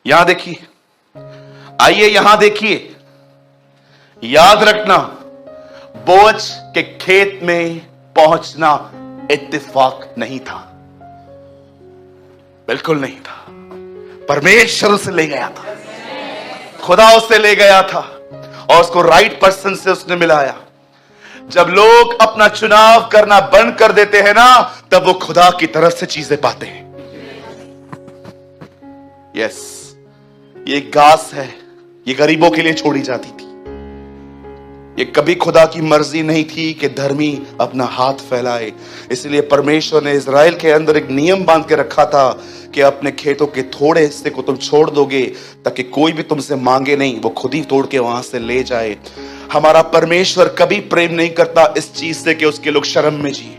यहां देखिए, आइए यहां देखिए, याद रखना, बोअज के खेत में पहुंचना इत्तेफाक नहीं था, बिल्कुल नहीं था। परमेश्वर उसे ले गया था, खुदा उसे ले गया था और उसको राइट पर्सन से उसने मिलाया। जब लोग अपना चुनाव करना बंद कर देते हैं ना, तब वो खुदा की तरफ से चीजें पाते हैं। यस, ये घास है, ये गरीबों के लिए छोड़ी जाती थी। ये कभी खुदा की मर्जी नहीं थी कि धर्मी अपना हाथ फैलाए। इसलिए परमेश्वर ने इज़राइल के अंदर एक नियम बांध के रखा था कि अपने खेतों के थोड़े हिस्से को तुम छोड़ दोगे ताकि कोई भी तुमसे मांगे नहीं, वो खुद ही तोड़ के वहां से ले जाए। हमारा परमेश्वर कभी प्रेम नहीं करता इस चीज से कि उसके लोग शर्म में जिए।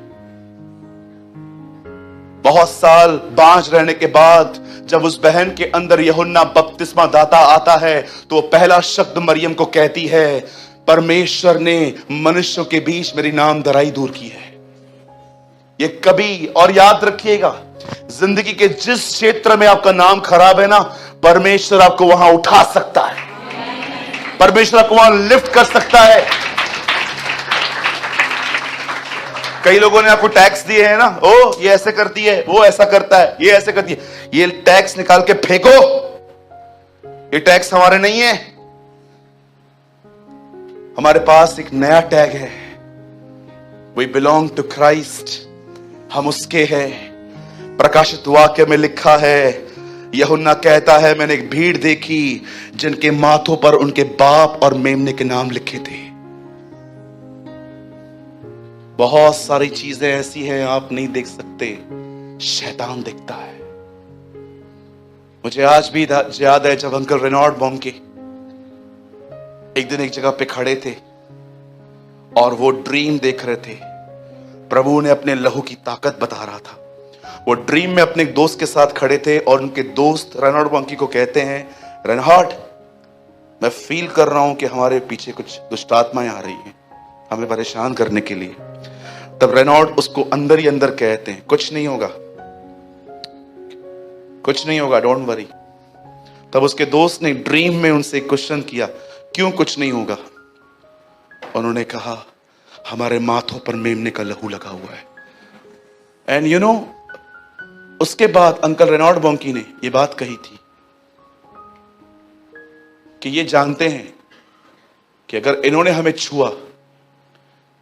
बहुत साल बांझ रहने के बाद जब उस बहन के अंदर यूहन्ना बपतिस्मा दाता आता है, तो पहला शब्द मरियम को कहती है, परमेश्वर ने मनुष्यों के बीच मेरी नामधराई दूर की है। ये कभी, और याद रखिएगा, जिंदगी के जिस क्षेत्र में आपका नाम खराब है ना, परमेश्वर आपको वहां उठा सकता है, परमेश्वर आपको वहां लिफ्ट कर सकता है। कई लोगों ने आपको टैक्स दिए हैं ना, ओ ये ऐसे करती है, वो ऐसा करता है, ये ऐसे करती है, ये टैक्स निकाल के फेंको, ये टैक्स हमारे नहीं है। हमारे पास एक नया टैग है, वी बिलोंग टू क्राइस्ट, हम उसके हैं। प्रकाशित वाक्य में लिखा है, यूहन्ना कहता है, मैंने एक भीड़ देखी जिनके माथों पर उनके बाप और मेमने के नाम लिखे थे। बहुत सारी चीजें ऐसी हैं आप नहीं देख सकते, शैतान देखता है। मुझे आज भी याद है जब अंकल रेनॉल्ड बॉम के एक दिन एक जगह पे खड़े थे और वो ड्रीम देख रहे थे। प्रभु ने अपने लहू की ताकत बता रहा था। वो ड्रीम में अपने एक दोस्त के साथ खड़े थे और उनके दोस्त रेनॉल्ड बॉन्की को कहते हैं, रेनॉल्ड, मैं फील कर रहा हूं कि हमारे पीछे कुछ दुष्ट आत्माएं आ रही हैं हमें परेशान करने के लिए। तब रेनॉल्ड उसको अंदर ही अंदर कहते हैं, कुछ नहीं होगा, कुछ नहीं होगा, डोंट वरी। तब उसके दोस्त ने ड्रीम में उनसे क्वेश्चन किया, क्यों कुछ नहीं होगा? उन्होंने कहा, हमारे माथों पर मेमने का लहू लगा हुआ है। एंड यू नो, उसके बाद अंकल रेनॉल्ड बॉन्की ने यह बात कही थी कि ये जानते हैं कि अगर इन्होंने हमें छुआ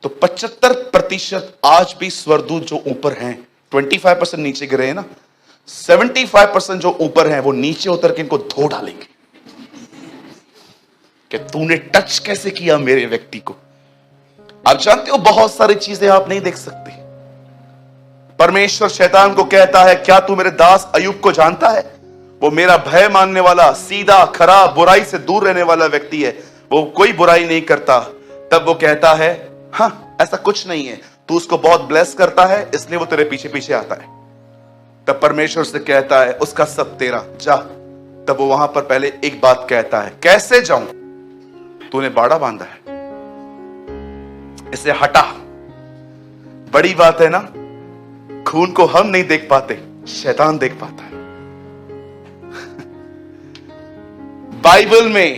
तो 75% आज भी स्वर्गदूत जो ऊपर हैं, 25% नीचे गिरे हैं ना, 75% जो ऊपर हैं वो नीचे उतर के इनको धो डालेंगे कि तूने टच कैसे किया मेरे व्यक्ति को। आप जानते हो बहुत सारी चीजें आप नहीं देख सकते। परमेश्वर शैतान को कहता है, क्या तू मेरे दास अय्यूब को जानता है? वो मेरा भय मानने वाला, सीधा खरा, बुराई से दूर रहने वाला व्यक्ति है, वो कोई बुराई नहीं करता। तब वो कहता है, हाँ ऐसा कुछ नहीं है, तू उसको बहुत ब्लेस करता है इसलिए वो तेरे पीछे पीछे आता है। तब परमेश्वर से कहता है, उसका सब तेरा, जा। तब वो वहां पर पहले एक बात कहता है, कैसे जाऊं? तूने बाड़ा बांधा है, इसे हटा। बड़ी बात है ना, खून को हम नहीं देख पाते, शैतान देख पाता है। बाइबल में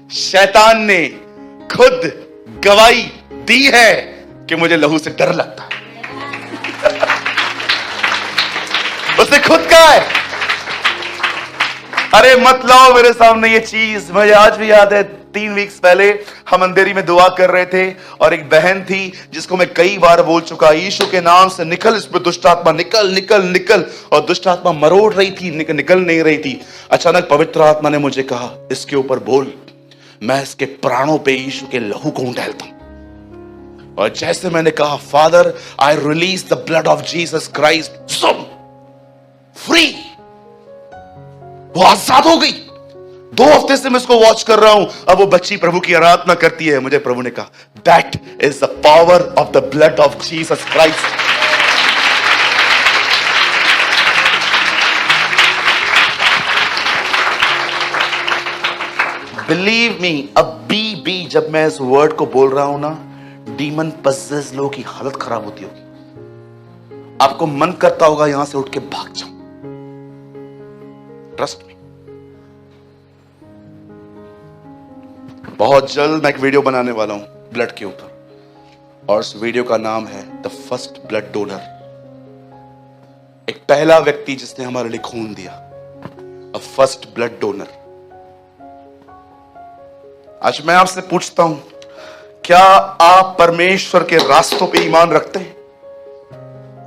शैतान ने खुद गवाही दी है कि मुझे लहू से डर लगता है। उसने खुद कहा है, अरे मत लाओ मेरे सामने ये चीज। मुझे आज भी याद है, 3 वीक्स पहले हम अंधेरी में दुआ कर रहे थे और एक बहन थी जिसको मैं कई बार बोल चुका, यीशु के नाम से निकल, इस पे दुष्ट आत्मा, निकल निकल निकल, और दुष्ट आत्मा मरोड़ रही थी, निकल नहीं रही थी। अचानक पवित्र आत्मा ने मुझे कहा, इसके ऊपर बोल, मैं इसके प्राणों पे यीशु के लहू को उंडेलता हूं। और जैसे मैंने कहा, father I release the blood of Jesus Christ, free, वो आजाद हो गई। 2 हफ्ते से मैं इसको वॉच कर रहा हूं। अब वो बच्ची प्रभु की आराधना करती है। मुझे प्रभु ने कहा, that is the power of the blood of Jesus Christ. Believe me, अभी भी जब मैं इस वर्ड को बोल रहा हूं ना, डीमन पजेस्ड लोगों की हालत खराब होती होगी। आपको मन करता होगा यहां से उठ के भाग जाऊं। ट्रस्ट मी, बहुत जल्द मैं एक वीडियो बनाने वाला हूं ब्लड के ऊपर, और उस वीडियो का नाम है द फर्स्ट ब्लड डोनर। एक पहला व्यक्ति जिसने हमारे लिए खून दिया, अ फर्स्ट ब्लड डोनर। आज मैं आपसे पूछता हूं, क्या आप परमेश्वर के रास्तों पे ईमान रखते हैं?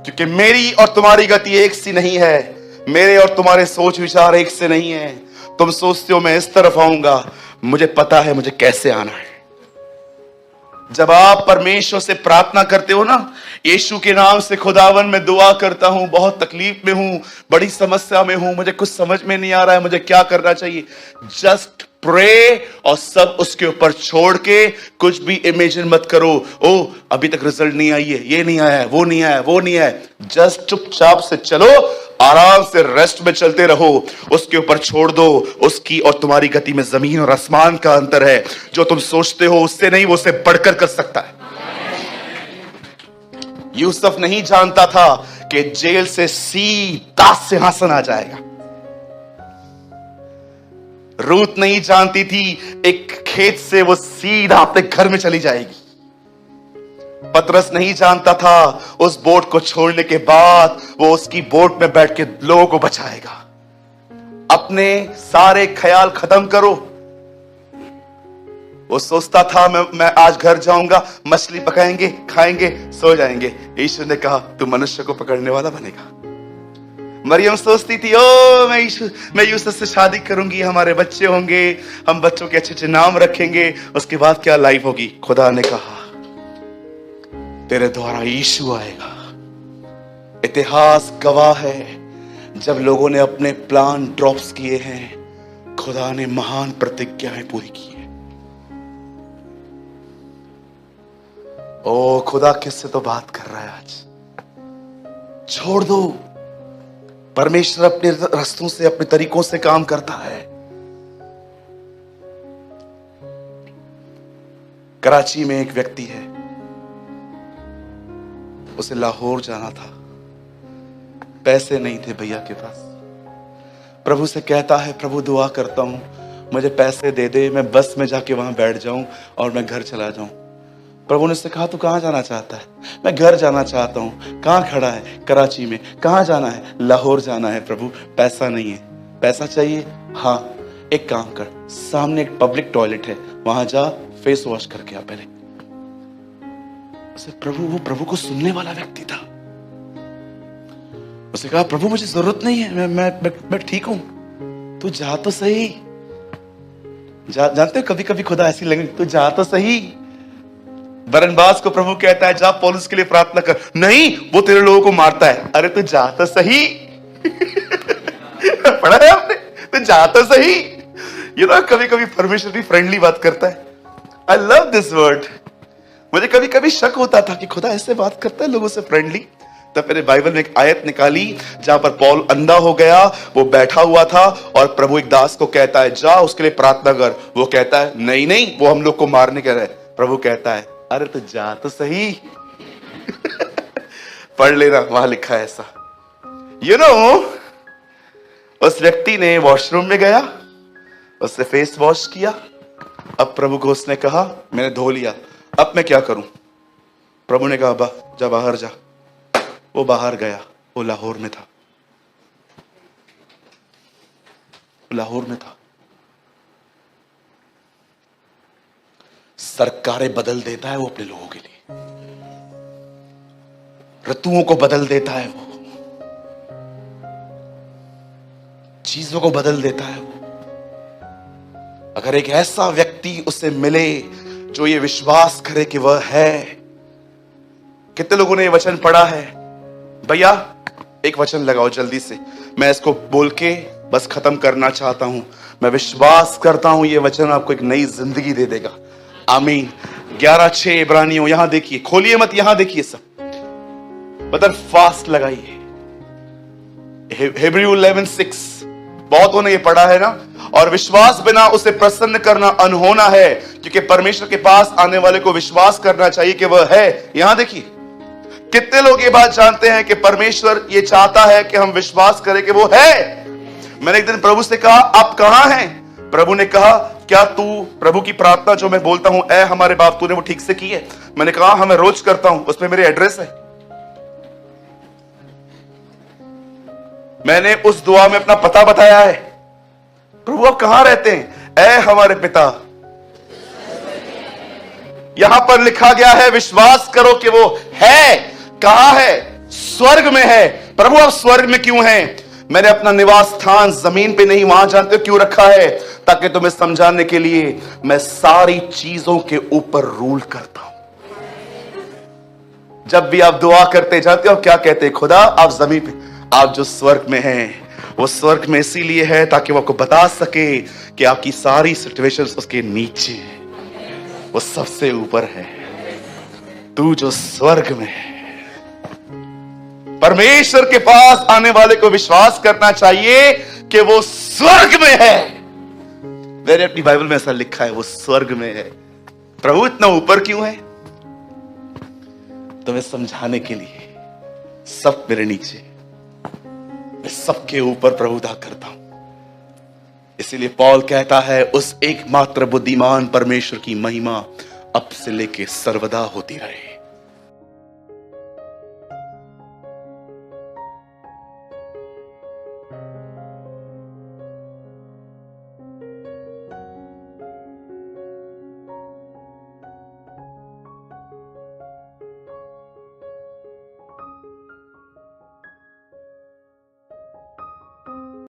क्योंकि मेरी और तुम्हारी गति एक सी नहीं है, मेरे और तुम्हारे सोच विचार एक से नहीं है। तुम सोचते हो मैं इस तरफ आऊंगा, मुझे पता है मुझे कैसे आना है। जब आप परमेश्वर से प्रार्थना करते हो ना, यीशु के नाम से, खुदावन मैं दुआ करता हूं, बहुत तकलीफ में हूं, बड़ी समस्या में हूं, मुझे कुछ समझ में नहीं आ रहा है, मुझे क्या करना चाहिए, जस्ट प्रे और सब उसके ऊपर छोड़ के कुछ भी इमेजिन मत करो। ओ अभी तक रिजल्ट नहीं आई है, ये नहीं आया है, वो नहीं आया है, वो नहीं आया है। जस्ट चुपचाप से चलो, आराम से रेस्ट में चलते रहो, उसके ऊपर छोड़ दो। उसकी और तुम्हारी गति में जमीन और आसमान का अंतर है। जो तुम सोचते हो उससे नहीं, वो उससे बढ़कर कर सकता है। यूसुफ नहीं जानता था कि जेल से सीधा सिंहासन आ जाएगा। रूत नहीं जानती थी एक खेत से वो सीधा अपने घर में चली जाएगी। पतरस नहीं जानता था उस बोट को छोड़ने के बाद वो उसकी बोट में बैठ के लोगों को बचाएगा। अपने सारे ख्याल खत्म करो। वो सोचता था मैं आज घर जाऊंगा, मछली पकाएंगे, खाएंगे, सो जाएंगे। यीशु ने कहा तू मनुष्य को पकड़ने वाला बनेगा। मरियम सोचती थी ओ मैं यूसुफ से शादी करूंगी, हमारे बच्चे होंगे, हम बच्चों के अच्छे अच्छे नाम रखेंगे, उसके बाद क्या लाइफ होगी। खुदा ने कहा तेरे द्वारा यीशु आएगा। इतिहास गवाह है, जब लोगों ने अपने प्लान ड्रॉप्स किए हैं, खुदा ने महान प्रतिज्ञाएं पूरी की है। ओ खुदा किससे तो बात कर रहा है आज। छोड़ दो, परमेश्वर अपने रास्तों से, अपने तरीकों से काम करता है। कराची में एक व्यक्ति है, उसे लाहौर जाना था, पैसे नहीं थे भैया के पास। प्रभु से कहता है प्रभु दुआ करता हूं मुझे पैसे दे दे, मैं बस में जाके वहां बैठ जाऊं और मैं घर चला जाऊं। प्रभु ने उससे कहा तू कहां जाना चाहता है? मैं घर जाना चाहता हूं। कहां खड़ा है? कराची में। कहां जाना है? लाहौर जाना है। प्रभु पैसा नहीं है। पैसा चाहिए? हाँ एक काम कर, सामने एक पब्लिक टॉयलेट है, वहां जा, फेस वॉश करके आ पहले। उसे वो प्रभु को सुनने वाला व्यक्ति था। उसे कहा प्रभु मुझे जरूरत नहीं है, मैं ठीक हूं, तू जा तो सही। जानते हो कभी कभी खुदा ऐसी लगे, तू जा तो सही। बरनबास को प्रभु कहता है जा पौलुस के लिए प्रार्थना कर। नहीं, वो तेरे लोगों को मारता है। अरे तू जा तो सही। पढ़ा है आपने? तू जा तो सही। कभी कभी परमेश्वर भी फ्रेंडली बात करता है। I love this word. मुझे कभी कभी शक होता था कि खुदा ऐसे बात करता है लोगों से फ्रेंडली। तब मैंने बाइबल में एक आयत निकाली जहां पर पौल अंधा हो गया, वो बैठा हुआ था और प्रभु एक दास को कहता है जा उसके लिए प्रार्थना कर। वो कहता है नहीं नहीं, वो हम लोग को मारने के रहे। प्रभु कहता है अरे तो जा तो सही। पढ़ लेना, वहां लिखा है ऐसा। उस व्यक्ति ने वॉशरूम में गया, उसने फेस वॉश किया। अब प्रभु को उसने कहा मैंने धो लिया, अब मैं क्या करूं? प्रभु ने कहा जा बाहर जा। वो बाहर गया। वो लाहौर में था। लाहौर में था। सरकारें बदल देता है वो अपने लोगों के लिए, ऋतुओं को बदल देता है वो, चीजों को बदल देता है वो। अगर एक ऐसा व्यक्ति उसे मिले जो ये विश्वास करे कि वह है। कितने लोगों ने ये वचन पढ़ा है? भैया एक वचन लगाओ जल्दी से, मैं इसको बोल के बस खत्म करना चाहता हूं। मैं विश्वास करता हूं ये वचन आपको एक नई जिंदगी दे देगा। आमीन। 11:6 इब्रानियों, यहां देखिए, खोलिए मत, यहां देखिए सब। बदल फास्ट लगाइए। हिब्रू 11:6 बहुतों ने ये पढ़ा है ना। और विश्वास बिना उसे प्रसन्न करना अनहोना है, क्योंकि परमेश्वर के पास आने वाले को विश्वास करना चाहिए कि वह है। यहां देखिए, कितने लोग ये बात जानते हैं कि परमेश्वर ये चाहता है कि हम विश्वास करें कि वो है। मैंने एक दिन प्रभु से कहा आप कहां हैं? प्रभु ने कहा क्या तू प्रभु की प्रार्थना जो मैं बोलता हूं, ऐ हमारे बाप, तूने वो ठीक से की है? मैंने कहा हाँ मैं रोज करता हूं, उसमें मेरे एड्रेस है। मैंने उस दुआ में अपना पता बताया है। प्रभु आप कहां रहते हैं? ऐ हमारे पिता। यहां पर लिखा गया है विश्वास करो कि वो है। कहां है? स्वर्ग में है। प्रभु आप स्वर्ग में क्यों हैं? मैंने अपना निवास स्थान जमीन पे नहीं, वहां जानते हो क्यों रखा है? ताकि तुम्हें समझाने के लिए मैं सारी चीजों के ऊपर रूल करता हूं। जब भी आप दुआ करते जाते हो क्या कहते हैं? खुदा आप जमीन पे, आप जो स्वर्ग में हैं वो स्वर्ग में इसीलिए है ताकि वो आपको बता सके कि आपकी सारी सिचुएशंस उसके नीचे है, वो सबसे ऊपर है। तू जो स्वर्ग में है। परमेश्वर के पास आने वाले को विश्वास करना चाहिए कि वो स्वर्ग में है। मैंने अपनी बाइबल में ऐसा लिखा है, वो स्वर्ग में है। प्रभु इतना ऊपर क्यों है? तुम्हें समझाने के लिए। सब मेरे नीचे, मैं सबके ऊपर प्रभुता करता हूं। इसीलिए पौल कहता है उस एकमात्र बुद्धिमान परमेश्वर की महिमा अब से लेके सर्वदा होती रहे।